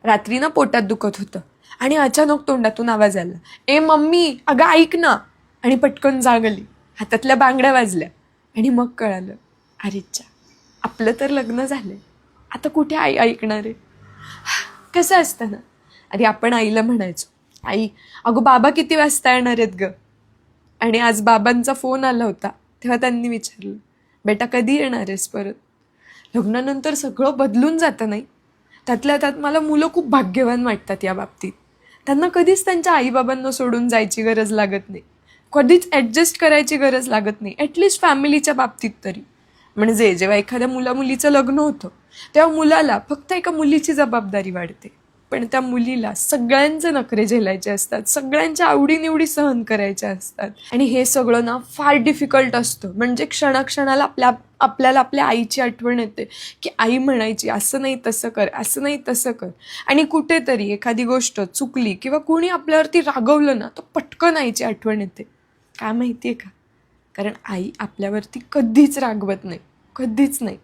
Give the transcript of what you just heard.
रात्री ना पोटात दुखत होतं आणि अचानक तोंडातून आवाज आला, ए मम्मी अगं ऐक ना. आणि पटकन जाग आली, हातातल्या बांगड्या वाजल्या आणि मग कळालं, अरेच्चा आपलं तर लग्न झालंय, आता कुठे आई ऐकणार आहे. कसं असतं ना, आधी आपण आईला म्हणायचो, आई अगं बाबा किती वाजता येणार आहेत ग. आणि आज बाबांचा फोन आला होता तेव्हा त्यांनी विचारलं, बेटा कधी येणार आहेस परत. लग्नानंतर सगळं बदलून जातं नाही. त्यातल्या त्यात मला मुलं खूप भाग्यवान वाटतात या बाबतीत. त्यांना कधीच त्यांच्या आईबाबांना सोडून जायची गरज लागत नाही, कधीच ॲडजस्ट करायची गरज लागत नाही, ॲटलिस्ट फॅमिलीच्या बाबतीत तरी. म्हणजे जेव्हा एखाद्या मुलीचं लग्न होतं तेव्हा मुलाला फक्त एका मुलीची जबाबदारी वाढते, पण त्या मुलीला सगळ्यांचे नखरे झेलायचे असतात, सगळ्यांच्या आवडीनिवडी सहन करायच्या असतात. आणि हे सगळं ना फार डिफिकल्ट असतं. म्हणजे क्षणाक्षणाला आपल्याला आपल्या आईची आठवण येते, की आई म्हणायची असं नाही तसं कर, असं नाही तसं कर. आणि कुठेतरी एखादी गोष्ट चुकली किंवा कोणी आपल्यावरती रागवलं ना, तर पटकन आईची आठवण येते. काय माहिती आहे का, कारण आई आपल्यावरती कधीच रागवत नाही, कधीच नाही.